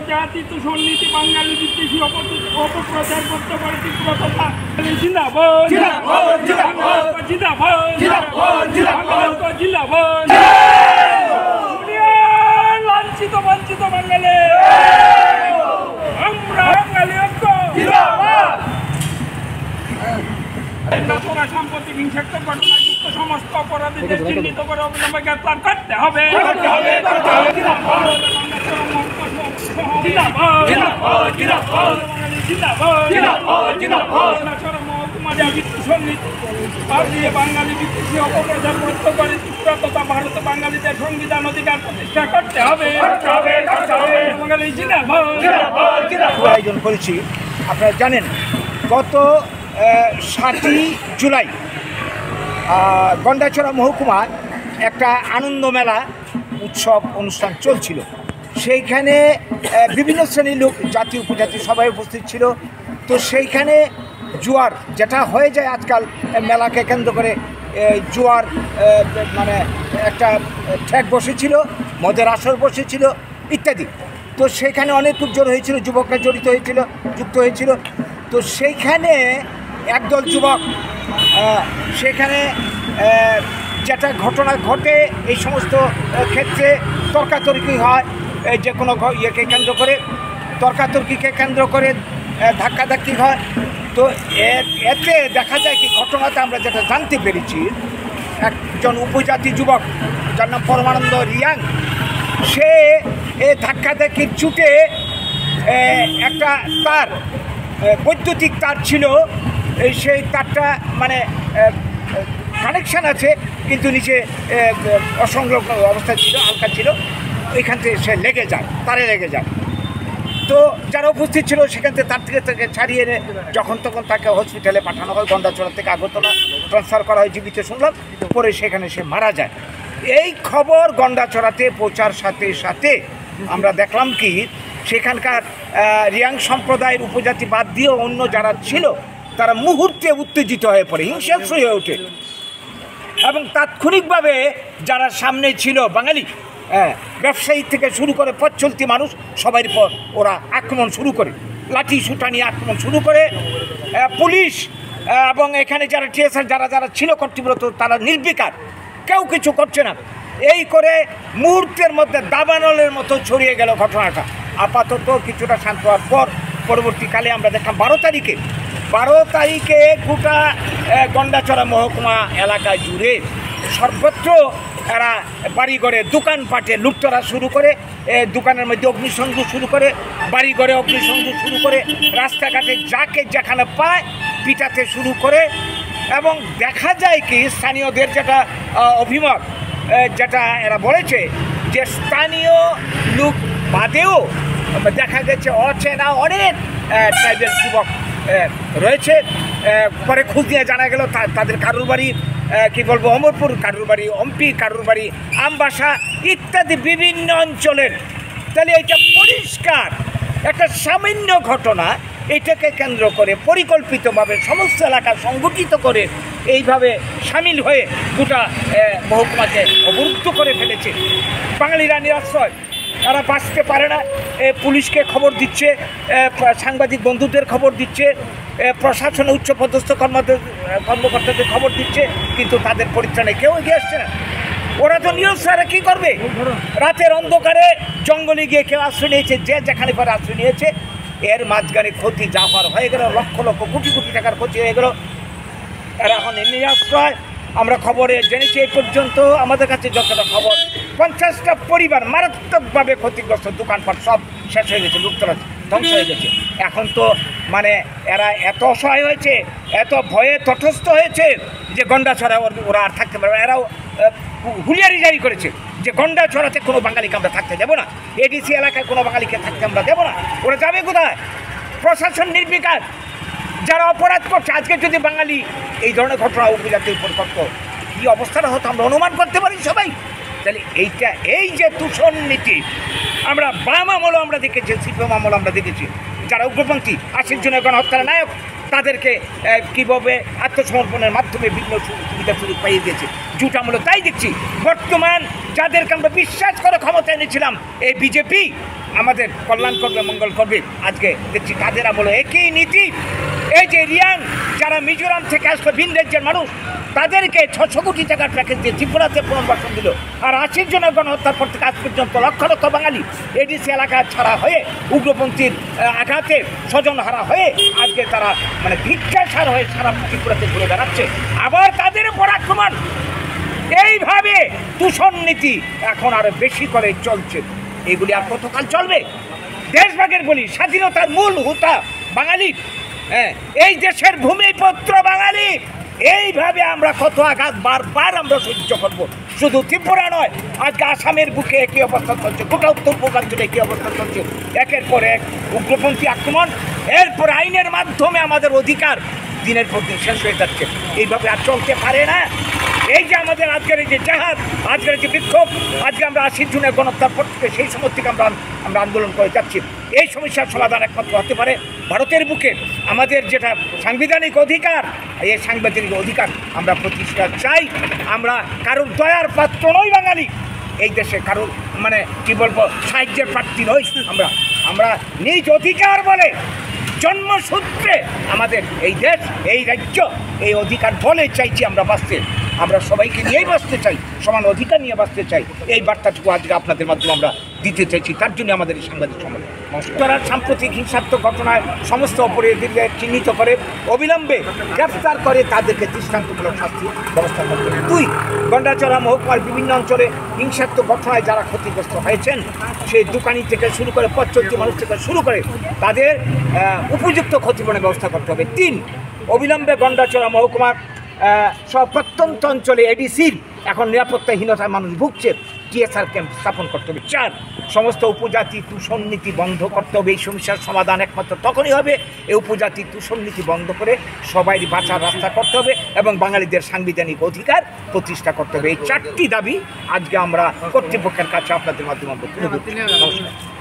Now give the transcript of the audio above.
জাতি তুষনীতি বাঙালি বিদ্বেষী অপপ্রচার করতে পারে তীব্রতা জিন্দাবাদ লাঞ্ছিত বঞ্চিত বাঙালি আমরা বাঙালি ঐক্য সাম্প্রতিক হিংসাত্মক ঘটনায় যুক্ত সমস্ত অপরাধীদের চিহ্নিত করে অবিলম্বে গ্রেপ্তার করতে হবে। বাঙালি বিদ্বেষী অপপ্রচার করতে পারে তথা ভারতে বাঙালিদের সংবিধান অধিকার প্রতিষ্ঠা করতে হবে। আয়োজন করেছি। আপনারা জানেন গত 7ই জুলাই গন্ডাছড়া মহকুমায় একটা আনন্দ মেলা উৎসব অনুষ্ঠান চলছিল। সেইখানে বিভিন্ন শ্রেণীর লোক, জাতি উপজাতি সবাই উপস্থিত ছিল। তো সেইখানে জুয়ার যেটা হয়ে যায় আজকাল মেলাকে কেন্দ্র করে, জুয়ার মানে একটা ঠেক বসেছিল, মদের আসর বসেছিল ইত্যাদি। তো সেইখানে অনেক লোক জড়ো হয়েছিল, যুবকরা যুক্ত হয়েছিল। তো সেইখানে একদল যুবক সেখানে যেটা ঘটনা ঘটে, এই সমস্ত ক্ষেত্রে তর্কাতর্কি হয়, যে কোনো ইয়েকে কেন্দ্র করে তর্কাতর্কিকে কেন্দ্র করে ধাক্কাধাক্কি হয়। তো এতে দেখা যায় কি, ঘটনাতে আমরা যেটা জানতে পেরেছি, একজন উপজাতি যুবক যার নাম পরমানন্দ রিয়াং, সে ধাক্কাধাক্কির চুটে একটা তার বৈদ্যুতিক তার ছিল, সেই তারটা মানে কানেকশান আছে কিন্তু নিচে অসংলগ্ন অবস্থায় ছিল, হালকা ছিল, ওইখান থেকে সে তারে লেগে যায়। তো যারা উপস্থিত ছিল সেখান থেকে তার থেকে ছাড়িয়ে এনে যখন তখন তাকে হসপিটালে পাঠানো হয়। গন্ডাছড়া থেকে আগরতলা ট্রান্সফার করা হয়, জীবিত শুনলাম। পরে সেখানে সে মারা যায়। এই খবর গন্ডাছড়াতে পৌঁছার সাথে সাথে আমরা দেখলাম কি, সেখানকার রিয়াং সম্প্রদায়ের উপজাতি বাদ দিয়েও অন্য যারা ছিল তারা মুহূর্তে উত্তেজিত হয়ে পড়ে, হিংসাত্মক হয়ে ওঠে। এবং তাৎক্ষণিকভাবে যারা সামনে ছিল বাঙালি ব্যবসায়ী থেকে শুরু করে পথ চলতি মানুষ, সবাই পর ওরা আক্রমণ শুরু করে, লাঠি সুটা নিয়ে আক্রমণ শুরু করে। পুলিশ এবং এখানে যারা টিএসআর যারা ছিল কর্তৃব্রত, তারা নির্বিকার, কেউ কিছু করছে না। এই করে মুহূর্তের মধ্যে দাবানলের মতো ছড়িয়ে গেল ঘটনাটা। আপাতত কিছুটা শান্ত হওয়ার পর পরবর্তীকালে আমরা দেখলাম 12 তারিখে গোটা গন্ডাছড়া মহকুমা এলাকা জুড়ে সর্বত্র এরা বাড়িঘরে দোকানপাটে লুটতরা শুরু করে, দোকানের মধ্যে অগ্নিসংযোগ শুরু করে, বাড়িঘরে অগ্নিসংযোগ শুরু করে, রাস্তাঘাটে যাকে যেখানে পায় পিটাতে শুরু করে। এবং দেখা যায় কি, স্থানীয়দের যেটা অভিমত, যেটা এরা বলেছে যে স্থানীয় লোক বাদেও দেখা গেছে অচেনা অনেক ট্রাইবেল যুবক রয়েছে। পরে খোঁজ নিয়ে জানা গেল তাদের কারুর বাড়ি কী বলবো অমরপুর, কারুর বাড়ি অম্পি, কারুর বাড়ি আমবাসা ইত্যাদি বিভিন্ন অঞ্চলের। তাহলে এটা পরিষ্কার একটা সামান্য ঘটনা, এটাকে কেন্দ্র করে পরিকল্পিতভাবে সমস্ত এলাকা সংগঠিত করে এইভাবে সামিল হয়ে গোটা মহকুমাকে অবরুদ্ধ করে ফেলেছে। বাঙালিরা নিরাশ্রয়, তারা বাঁচতে পারে না। পুলিশকে খবর দিচ্ছে, সাংবাদিক বন্ধুদের খবর দিচ্ছে, প্রশাসনে উচ্চপদস্থ কর্মকর্তাদের খবর দিচ্ছে, কিন্তু তাদের পরিত্রাণে কেউ এগিয়ে আসছে না। ওরা তো নিরস্ত্র, কী করবে? রাতের অন্ধকারে জঙ্গলে গিয়ে কেউ আশ্রয় নিয়েছে, যে যেখানে পরে আশ্রয় নিয়েছে। এর মাঝখানে ক্ষতি যা হওয়ার হয়ে গেল, লক্ষ লক্ষ কোটি কোটি টাকার ক্ষতি হয়ে গেল। এরা এখন নিরাশ্রয়। আমরা খবরে জেনেছি এই পর্যন্ত আমাদের কাছে যতটা খবর, 50টা পরিবার মারাত্মকভাবে ক্ষতিগ্রস্ত, দোকানপাট সব শেষ হয়ে গেছে, লুটতরা ধ্বংস হয়ে গেছে। এখন তো মানে এরা এত অসহায় হয়েছে, এত ভয়ে তটস্থ হয়েছে যে গন্ডাছড়া ওরা আর থাকতে পারবে। এরাও হুঁশিয়ারি জারি করেছে যে গন্ডাছড়াতে কোনো বাঙালিকে আমরা থাকতে দেবো না, এডিসি এলাকায় কোনো বাঙালিকে থাকতে আমরা দেবো না। ওরা যাবে কোথায়? প্রশাসন নির্বিকার, যারা অপরাধ করছে। আজকে যদি বাঙালি এই ধরনের ঘটনা উপজাতির উপর করতো, কী অবস্থাটা হতো আমরা অনুমান করতে পারি সবাই। তাহলে এই যে দূষণ নীতি আমরা বাম আমলও আমরা দেখেছি, সিপিএম আমল আমরা দেখেছি, যারা উগ্রপন্থী 80 জনের গণহত্যার নায়ক, তাদেরকে কীভাবে আত্মসমর্পণের মাধ্যমে বিভিন্ন সুবিধা সুযোগ পাইয়ে দিয়েছে। জুট আমলে তাই দেখছি। বর্তমান যাদেরকে আমরা বিশ্বাস করে ক্ষমতা এনেছিলাম এই বিজেপি আমাদের কল্যাণ করবে, মঙ্গল করবে, আজকে দেখছি তাদের আমলে একই নীতি। এই যে রিয়াং যারা মিজোরাম থেকে আসবে ভিন রাজ্যের মানুষ, তাদেরকে 600 কোটি টাকার প্যাকেজ দিয়ে ত্রিপুরাতে পুনর্বাসন দিল। আর 80 জনের গণহত্যার পর থেকে আজ পর্যন্ত লক্ষ লক্ষ বাঙালি এডিসি এলাকা ছাড়া হয়ে উগ্রপন্থীর আঘাতে স্বজন হারা হয়ে আজকে তারা মানে ভিক্ষাসার হয়ে সারা ত্রিপুরাতে ঘুরে বেড়াচ্ছে। আবার তাদের উপর আক্রমণ, এইভাবে দূষণ নীতি এখন আরো বেশি করে চলছে। এগুলি আর কতকাল চলবে? দেশভাগের বলি, স্বাধীনতার মূল হোতা বাঙালি, হ্যাঁ, এই দেশের ভূমিপুত্র বাঙালি। এইভাবে আমরা কত আঘাত বারবার আমরা সহ্য করব। শুধু ত্রিপুরা নয়, আজকে আসামের বুকে একই অবস্থা চলছে, গোটা উত্তর পূর্বাঞ্চলে একই অবস্থা চলছে। একের পর এক উগ্রপন্থী আক্রমণ, এরপর আইনের মাধ্যমে আমাদের অধিকার দিনের পর দিন শেষ হয়ে যাচ্ছে। এইভাবে আর চলতে পারে না। এই যে আমাদের আজকের এই যে জাহাজ, আজকের যে বিক্ষোভ, আজকে আমরা 80 জনের গণহত্যার পর থেকে সেই সময় থেকে আমরা আন্দোলন করে যাচ্ছি। এই সমস্যার সমাধান একমাত্র হতে পারে ভারতের বুকে আমাদের যেটা সাংবিধানিক অধিকার, এই সাংবিধানিক অধিকার আমরা প্রতিষ্ঠা চাই। আমরা কারোর দয়ার পাত্র নই বাঙালি, এই দেশে কারোর মানে কি বলবো সাহায্যের প্রার্থী নই। আমরা নিজ অধিকার বলে জন্মসূত্রে আমাদের এই দেশ, এই রাজ্য, এই অধিকার বলে চাইছি আমরা বাঁচতে। আমরা সবাইকে নিয়েই বাঁচতে চাই, সমান অধিকার নিয়ে বাঁচতে চাই। এই বার্তাটুকু আজকে আপনাদের মাধ্যমে আমরা দিতে চাইছি। তার জন্য আমাদের এই সাংবাদিক সম্মেলন। তারা সাম্প্রতিক হিংসাত্মক ঘটনায় সমস্ত অপরাধীদের চিহ্নিত করে অবিলম্বে গ্রেফতার করে তাদেরকে দৃষ্টান্তমূলক শাস্তি ব্যবস্থা করতে হবে। 2, গন্ডাচড়া মহকুমার বিভিন্ন অঞ্চলে হিংসাত্মক ঘটনায় যারা ক্ষতিগ্রস্ত হয়েছেন, সেই দোকানি থেকে শুরু করে পথচলতি মানুষ থেকে শুরু করে তাদের উপযুক্ত ক্ষতিপূরণের ব্যবস্থা করতে হবে। 3, অবিলম্বে গন্ডাচড়া মহকুমার সব প্রত্যন্ত অঞ্চলে এডিসির এখন নিরাপত্তাহীনতায় মানুষ ভুগছে, টিএসআর ক্যাম্প স্থাপন করতে হবে। 4, সমস্ত উপজাতি দূষণ নীতি বন্ধ করতে হবে। এই সমস্যার সমাধান একমাত্র তখনই হবে এই উপজাতি দূষণ নীতি বন্ধ করে সবাই বাঁচার রাস্তা করতে হবে এবং বাঙালিদের সাংবিধানিক অধিকার প্রতিষ্ঠা করতে হবে। এই 4টি দাবি আজকে আমরা কর্তৃপক্ষের কাছে আপনাদের মাধ্যমে তুলে ধরছি। নমস্কার।